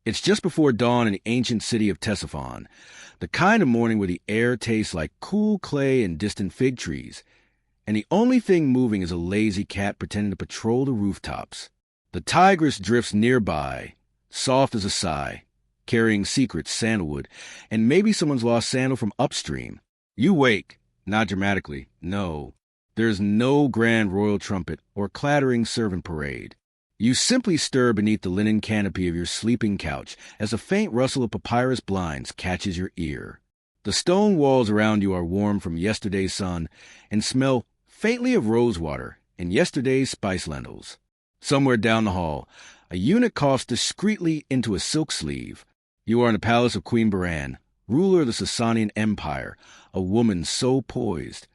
It's just before dawn in the ancient city of Ctesiphon, the kind of morning where the air tastes like cool clay and distant fig trees, and the only thing moving is a lazy cat pretending to patrol the rooftops. The tigress drifts nearby, soft as a sigh, carrying secrets, sandalwood, and maybe someone's lost sandal from upstream. You wake, not dramatically, no. There's no grand royal trumpet or clattering servant parade. You simply stir beneath the linen canopy of your sleeping couch as a faint rustle of papyrus blinds catches your ear. The stone walls around you are warm from yesterday's sun and smell faintly of rosewater and yesterday's spice lentils. Somewhere down the hall, a eunuch coughs discreetly into a silk sleeve. You are in the palace of Queen Boran, ruler of the Sasanian Empire, a woman so poised,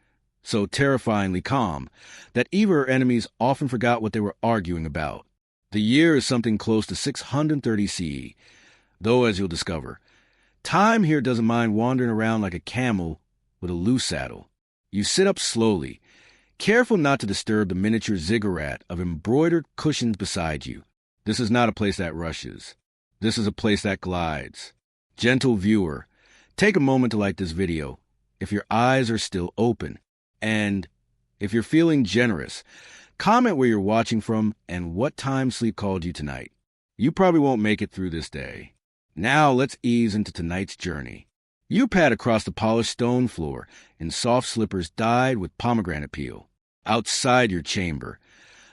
so terrifyingly calm, that even her enemies often forgot what they were arguing about. The year is something close to 630 CE, though, as you'll discover, time here doesn't mind wandering around like a camel with a loose saddle. You sit up slowly, careful not to disturb the miniature ziggurat of embroidered cushions beside you. This is not a place that rushes. This is a place that glides. Gentle viewer, take a moment to like this video, if your eyes are still open. And if you're feeling generous, comment where you're watching from and what time sleep called you tonight. You probably won't make it through this day. Now let's ease into tonight's journey. You pad across the polished stone floor in soft slippers dyed with pomegranate peel. Outside your chamber,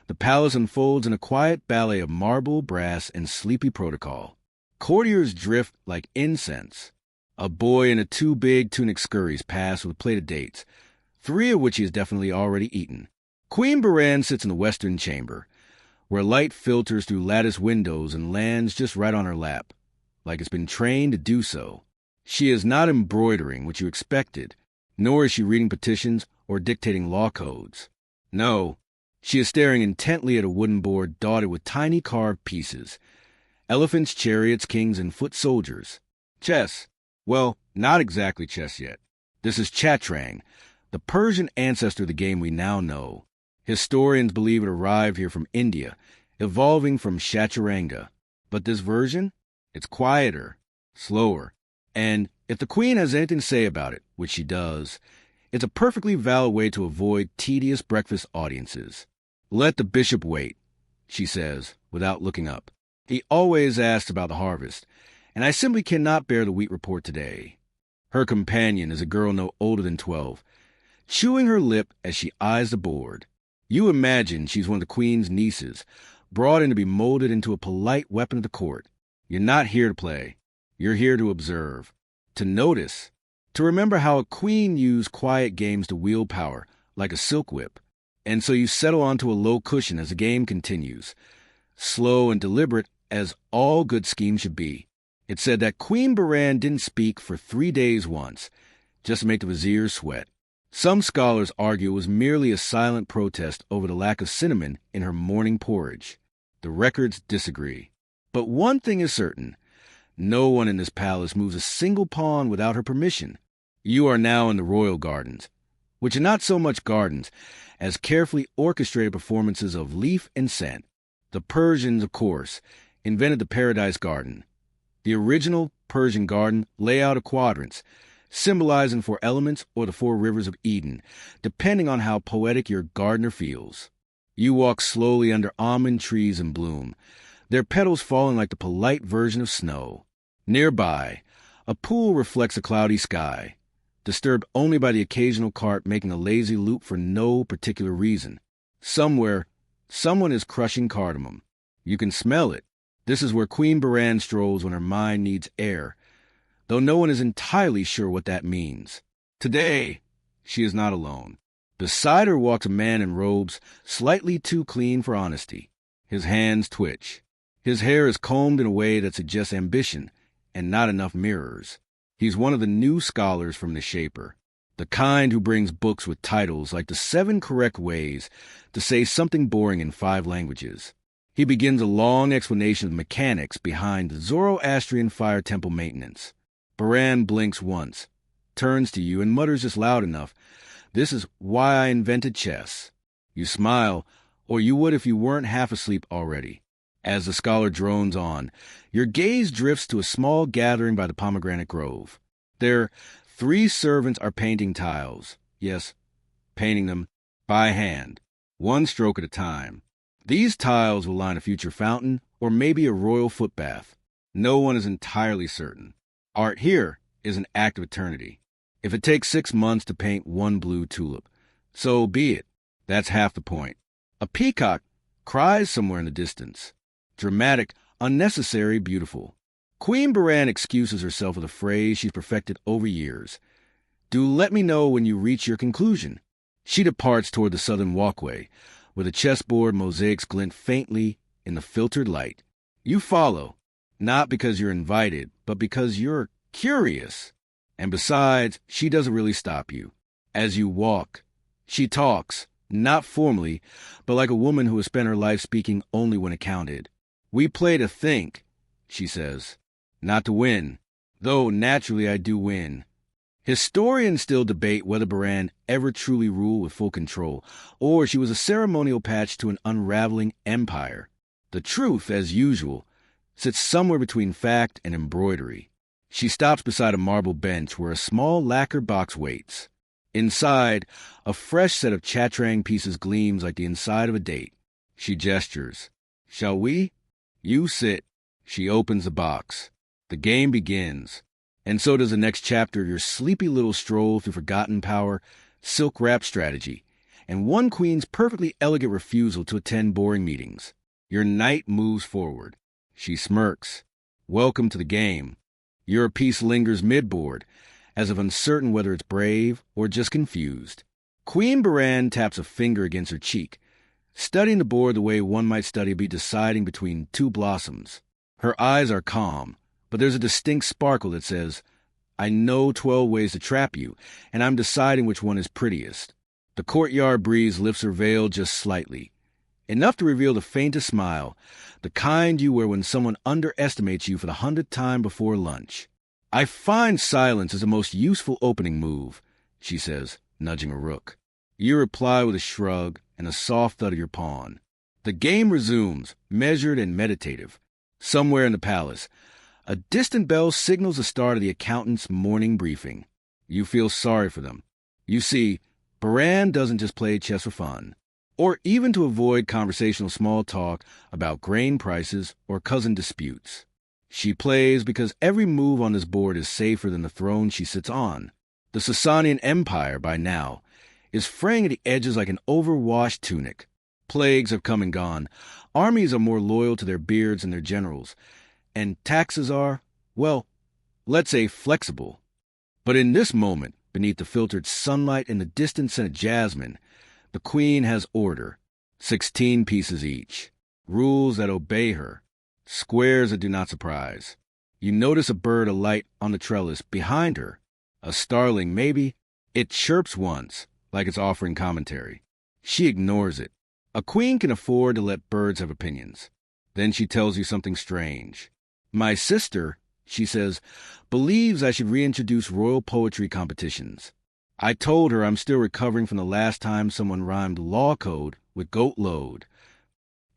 the palace unfolds in a quiet ballet of marble, brass, and sleepy protocol. Courtiers drift like incense. A boy in a too-big tunic scurries past with a plate of dates, 3 of which he has definitely already eaten. Queen Boran sits in the western chamber, where light filters through lattice windows and lands just right on her lap, like it's been trained to do so. She is not embroidering what you expected, nor is she reading petitions or dictating law codes. No, she is staring intently at a wooden board dotted with tiny carved pieces. Elephants, chariots, kings, and foot soldiers. Chess. Well, not exactly chess yet. This is chatrang, the Persian ancestor of the game we now know. Historians believe it arrived here from India, evolving from chaturanga. But this version? It's quieter, slower, and if the queen has anything to say about it, which she does, it's a perfectly valid way to avoid tedious breakfast audiences. Let the bishop wait, she says, without looking up. He always asks about the harvest, and I simply cannot bear the wheat report today. Her companion is a girl no older than 12, chewing her lip as she eyes the board. You imagine she's one of the queen's nieces, brought in to be molded into a polite weapon of the court. You're not here to play. You're here to observe, to notice, to remember how a queen used quiet games to wield power, like a silk whip. And so you settle onto a low cushion as the game continues, slow and deliberate as all good schemes should be. It's said that Queen Boran didn't speak for 3 days once, just to make the viziers sweat. Some scholars argue it was merely a silent protest over the lack of cinnamon in her morning porridge. The records disagree. But one thing is certain. No one in this palace moves a single pawn without her permission. You are now in the royal gardens, which are not so much gardens as carefully orchestrated performances of leaf and scent. The Persians, of course, invented the paradise garden. The original Persian garden layout of quadrants, symbolizing 4 elements or the 4 rivers of Eden, depending on how poetic your gardener feels. You walk slowly under almond trees in bloom, their petals falling like the polite version of snow. Nearby, a pool reflects a cloudy sky, disturbed only by the occasional cart making a lazy loop for no particular reason. Somewhere, someone is crushing cardamom. You can smell it. This is where Queen Boran strolls when her mind needs air, though no one is entirely sure what that means. Today, she is not alone. Beside her walks a man in robes slightly too clean for honesty. His hands twitch. His hair is combed in a way that suggests ambition and not enough mirrors. He's one of the new scholars from the Shaper, the kind who brings books with titles like The 7 Correct Ways to Say Something Boring in 5 languages. He begins a long explanation of the mechanics behind the Zoroastrian fire temple maintenance. Boran blinks once, turns to you, and mutters just loud enough, "This is why I invented chess." You smile, or you would if you weren't half asleep already. As the scholar drones on, your gaze drifts to a small gathering by the pomegranate grove. There, 3 servants are painting tiles. Yes, painting them by hand, one stroke at a time. These tiles will line a future fountain or maybe a royal footbath. No one is entirely certain. Art here is an act of eternity. If it takes 6 months to paint one blue tulip, so be it. That's half the point. A peacock cries somewhere in the distance. Dramatic, unnecessary, beautiful. Queen Boran excuses herself with a phrase she's perfected over years. Do let me know when you reach your conclusion. She departs toward the southern walkway, where the chessboard mosaics glint faintly in the filtered light. You follow, not because you're invited, but because you're curious. And besides, she doesn't really stop you. As you walk, she talks, not formally, but like a woman who has spent her life speaking only when it counted. We play to think, she says, not to win, though naturally I do win. Historians still debate whether Boran ever truly ruled with full control, or she was a ceremonial patch to an unraveling empire. The truth, as usual, sits somewhere between fact and embroidery. She stops beside a marble bench where a small lacquer box waits. Inside, a fresh set of chatrang pieces gleams like the inside of a date. She gestures. Shall we? You sit. She opens the box. The game begins. And so does the next chapter of your sleepy little stroll through forgotten power, silk-wrapped strategy, and one queen's perfectly elegant refusal to attend boring meetings. Your knight moves forward. She smirks. Welcome to the game. Your piece lingers mid-board, as if uncertain whether it's brave or just confused. Queen Boran taps a finger against her cheek, studying the board the way one might study be deciding between 2 blossoms. Her eyes are calm, but there's a distinct sparkle that says, I know 12 ways to trap you, and I'm deciding which one is prettiest. The courtyard breeze lifts her veil just slightly, enough to reveal the faintest smile, the kind you wear when someone underestimates you for the 100th time before lunch. I find silence is the most useful opening move, she says, nudging a rook. You reply with a shrug and a soft thud of your pawn. The game resumes, measured and meditative. Somewhere in the palace, a distant bell signals the start of the accountant's morning briefing. You feel sorry for them. You see, Boran doesn't just play chess for fun, or even to avoid conversational small talk about grain prices or cousin disputes. She plays because every move on this board is safer than the throne she sits on. The Sasanian Empire, by now, is fraying at the edges like an overwashed tunic. Plagues have come and gone. Armies are more loyal to their beards and their generals. And taxes are, well, let's say flexible. But in this moment, beneath the filtered sunlight and the distant scent of jasmine, the queen has order. 16 pieces each. Rules that obey her. Squares that do not surprise. You notice a bird alight on the trellis behind her. A starling, maybe. It chirps once, like it's offering commentary. She ignores it. A queen can afford to let birds have opinions. Then she tells you something strange. My sister, she says, believes I should reintroduce royal poetry competitions. I told her I'm still recovering from the last time someone rhymed law code with goat load.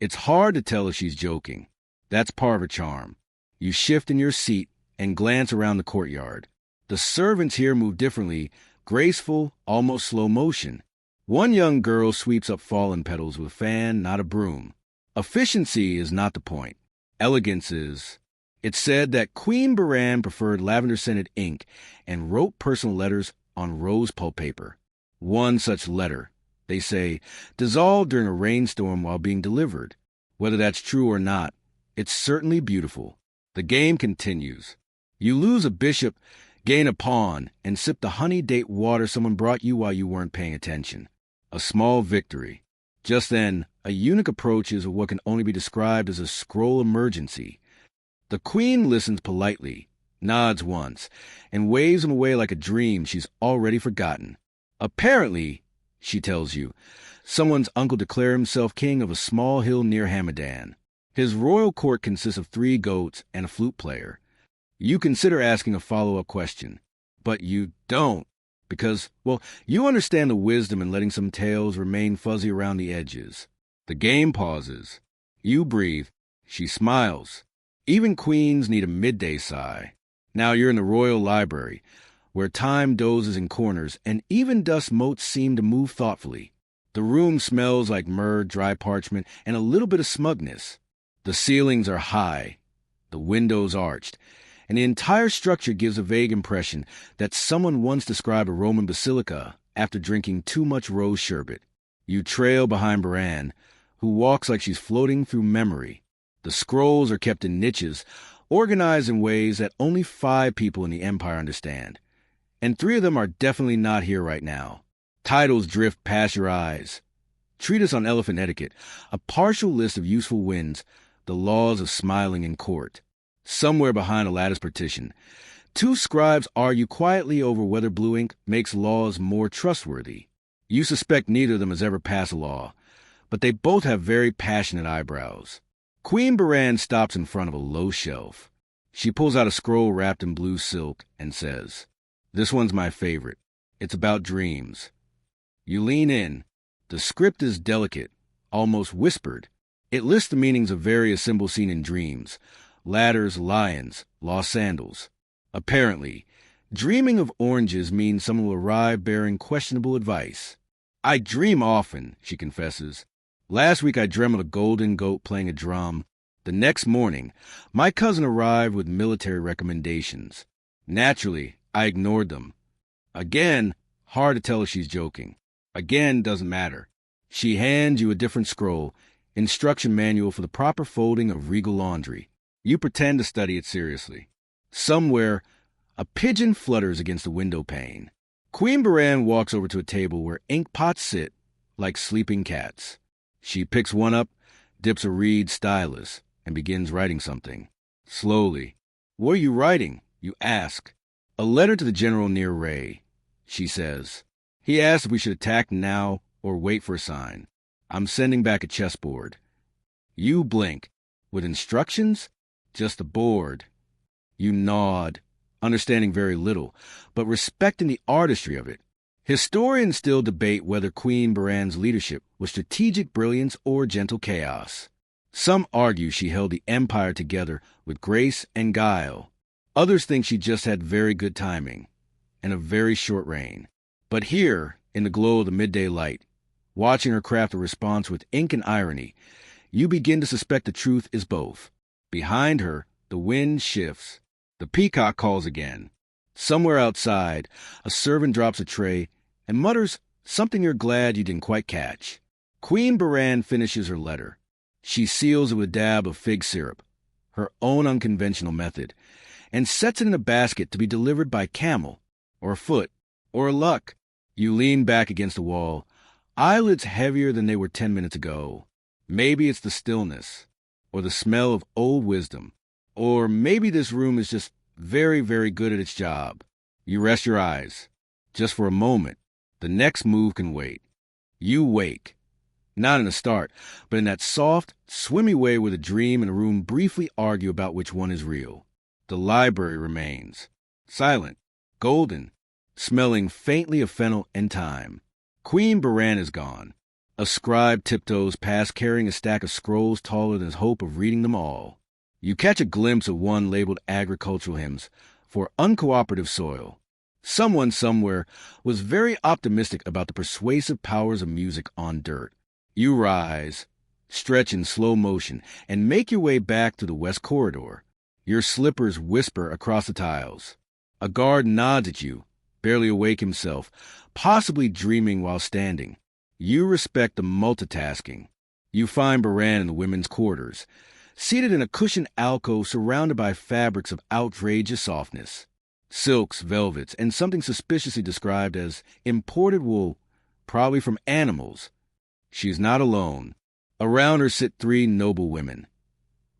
It's hard to tell if she's joking. That's part of her charm. You shift in your seat and glance around the courtyard. The servants here move differently, graceful, almost slow motion. One young girl sweeps up fallen petals with a fan, not a broom. Efficiency is not the point. Elegance is. It's said that Queen Boran preferred lavender-scented ink and wrote personal letters on rose pulp paper. One such letter, they say, dissolved during a rainstorm while being delivered. Whether that's true or not, it's certainly beautiful. The game continues. You lose a bishop, gain a pawn, and sip the honey date water someone brought you while you weren't paying attention. A small victory. Just then, a eunuch approaches with what can only be described as a scroll emergency. The queen listens politely, nods once, and waves him away like a dream she's already forgotten. Apparently, she tells you, someone's uncle declared himself king of a small hill near Hamadan. His royal court consists of 3 goats and a flute player. You consider asking a follow-up question, but you don't, because, well, you understand the wisdom in letting some tales remain fuzzy around the edges. The game pauses. You breathe. She smiles. Even queens need a midday sigh. Now you're in the royal library, where time dozes in corners and even dust motes seem to move thoughtfully. The room smells like myrrh, dry parchment, and a little bit of smugness. The ceilings are high, the windows arched, and the entire structure gives a vague impression that someone once described a Roman basilica after drinking too much rose sherbet. You trail behind Boran, who walks like she's floating through memory. The scrolls are kept in niches, organized in ways that only 5 people in the Empire understand. And 3 of them are definitely not here right now. Titles drift past your eyes. Treatise on elephant etiquette, a partial list of useful winds, the laws of smiling in court. Somewhere behind a lattice partition, 2 scribes argue quietly over whether blue ink makes laws more trustworthy. You suspect neither of them has ever passed a law, but they both have very passionate eyebrows. Queen Boran stops in front of a low shelf. She pulls out a scroll wrapped in blue silk and says, "This one's my favorite. It's about dreams." You lean in. The script is delicate, almost whispered. It lists the meanings of various symbols seen in dreams: ladders, lions, lost sandals. Apparently, dreaming of oranges means someone will arrive bearing questionable advice. "I dream often," she confesses. "Last week I dreamt of a golden goat playing a drum. The next morning, my cousin arrived with military recommendations. Naturally, I ignored them. Again, hard to tell if she's joking. Again, doesn't matter. She hands you a different scroll, instruction manual for the proper folding of regal laundry. You pretend to study it seriously. Somewhere, a pigeon flutters against the window pane. Queen Boran walks over to a table where ink pots sit like sleeping cats. She picks one up, dips a reed stylus, and begins writing something. Slowly. "What are you writing?" you ask. "A letter to the general near Ray," she says. "He asked if we should attack now or wait for a sign. I'm sending back a chessboard." You blink. "With instructions?" "Just a board." You nod, understanding very little, but respecting the artistry of it. Historians still debate whether Queen Boran's leadership was strategic brilliance or gentle chaos. Some argue she held the empire together with grace and guile. Others think she just had very good timing and a very short reign. But here, in the glow of the midday light, watching her craft a response with ink and irony, you begin to suspect the truth is both. Behind her, the wind shifts. The peacock calls again. Somewhere outside, a servant drops a tray and mutters something you're glad you didn't quite catch. Queen Boran finishes her letter. She seals it with a dab of fig syrup, her own unconventional method, and sets it in a basket to be delivered by camel, or foot, or luck. You lean back against the wall, eyelids heavier than they were 10 minutes ago. Maybe it's the stillness, or the smell of old wisdom, or maybe this room is just very, very good at its job. You rest your eyes, just for a moment. The next move can wait. You wake. Not in the start, but in that soft, swimmy way where the dream and the room briefly argue about which one is real. The library remains. Silent, golden, smelling faintly of fennel and thyme. Queen Boran is gone. A scribe tiptoes past carrying a stack of scrolls taller than his hope of reading them all. You catch a glimpse of one labeled agricultural hymns for uncooperative soil. Someone somewhere was very optimistic about the persuasive powers of music on dirt. You rise, stretch in slow motion, and make your way back to the west corridor. Your slippers whisper across the tiles. A guard nods at you, barely awake himself, possibly dreaming while standing. You respect the multitasking. You find Boran in the women's quarters, seated in a cushioned alcove surrounded by fabrics of outrageous softness. Silks, velvets, and something suspiciously described as imported wool, probably from animals. She is not alone. Around her sit 3 noble women,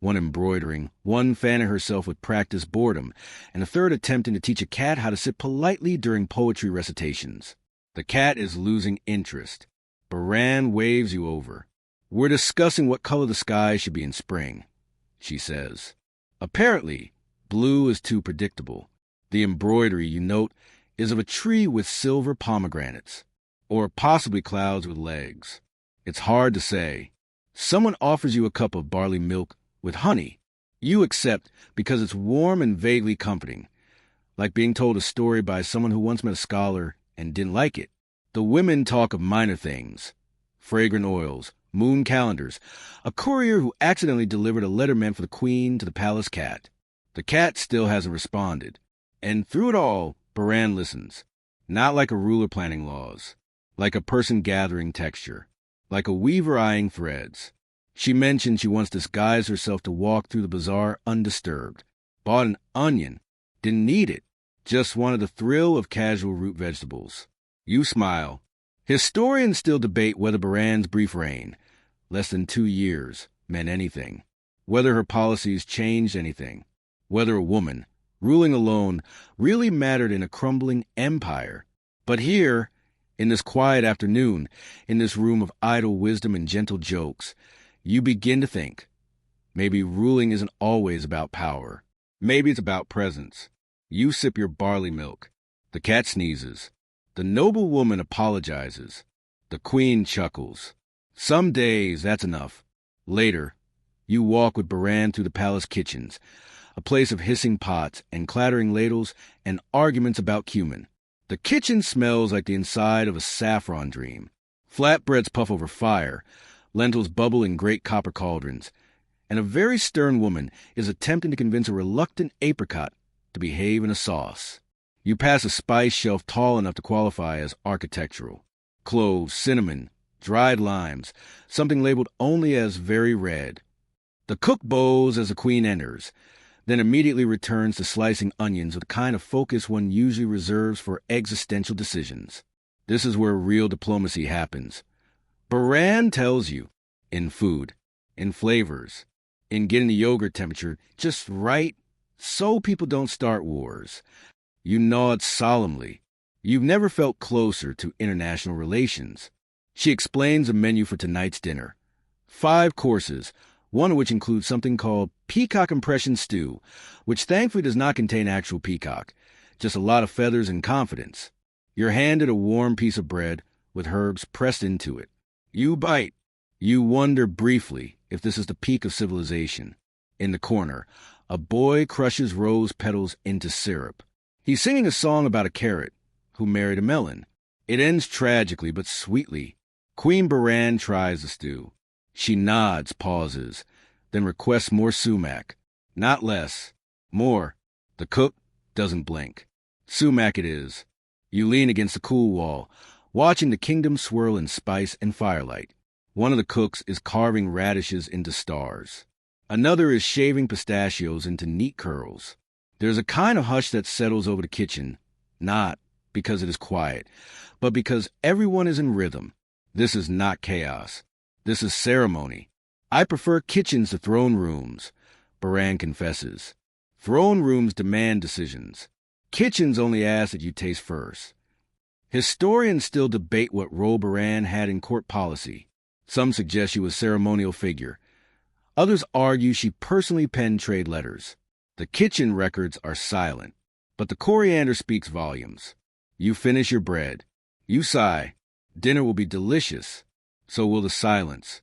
one embroidering, one fanning herself with practiced boredom, and a third attempting to teach a cat how to sit politely during poetry recitations. The cat is losing interest. Boran waves you over. "We're discussing what color the sky should be in spring," she says. Apparently, blue is too predictable. The embroidery, you note, is of a tree with silver pomegranates, or possibly clouds with legs. It's hard to say. Someone offers you a cup of barley milk with honey. You accept because it's warm and vaguely comforting, like being told a story by someone who once met a scholar and didn't like it. The women talk of minor things, fragrant oils, moon calendars, a courier who accidentally delivered a letter meant for the queen to the palace cat. The cat still hasn't responded. And through it all, Boran listens. Not like a ruler planning laws, like a person gathering texture, like a weaver eyeing threads. She mentioned she once disguised herself to walk through the bazaar undisturbed, bought an onion, didn't need it, just wanted the thrill of casual root vegetables. You smile. Historians still debate whether Boran's brief reign, less than 2 years, meant anything, whether her policies changed anything, whether a woman, ruling alone, really mattered in a crumbling empire. But here, in this quiet afternoon, in this room of idle wisdom and gentle jokes, you begin to think, maybe ruling isn't always about power. Maybe it's about presence. You sip your barley milk. The cat sneezes. The noble woman apologizes. The queen chuckles. Some days, that's enough. Later, you walk with Boran through the palace kitchens, a place of hissing pots and clattering ladles and arguments about cumin. The kitchen smells like the inside of a saffron dream. Flatbreads puff over fire, lentils bubble in great copper cauldrons, and a very stern woman is attempting to convince a reluctant apricot to behave in a sauce. You pass a spice shelf tall enough to qualify as architectural. Cloves, cinnamon, dried limes, something labeled only as very red. The cook bows as the queen enters, then immediately returns to slicing onions with the kind of focus one usually reserves for existential decisions. This is where real diplomacy happens. Boran tells you, in food, in flavors, in getting the yogurt temperature just right so people don't start wars. You nod solemnly. You've never felt closer to international relations. She explains the menu for tonight's dinner. 5 courses, one of which includes something called peacock impression stew, which thankfully does not contain actual peacock, just a lot of feathers and confidence. You're handed a warm piece of bread with herbs pressed into it. You bite. You wonder briefly if this is the peak of civilization. In the corner, a boy crushes rose petals into syrup. He's singing a song about a carrot who married a melon. It ends tragically but sweetly. Queen Boran tries the stew. She nods, pauses, then requests more sumac. Not less. More. The cook doesn't blink. Sumac it is. You lean against the cool wall, watching the kingdom swirl in spice and firelight. One of the cooks is carving radishes into stars. Another is shaving pistachios into neat curls. There's a kind of hush that settles over the kitchen, not because it is quiet, but because everyone is in rhythm. This is not chaos. This is ceremony. I prefer kitchens to throne rooms, Boran confesses. Throne rooms demand decisions. Kitchens only ask that you taste first. Historians still debate what role Boran had in court policy. Some suggest she was a ceremonial figure. Others argue she personally penned trade letters. The kitchen records are silent, but the coriander speaks volumes. You finish your bread. You sigh. Dinner will be delicious. So will the silence.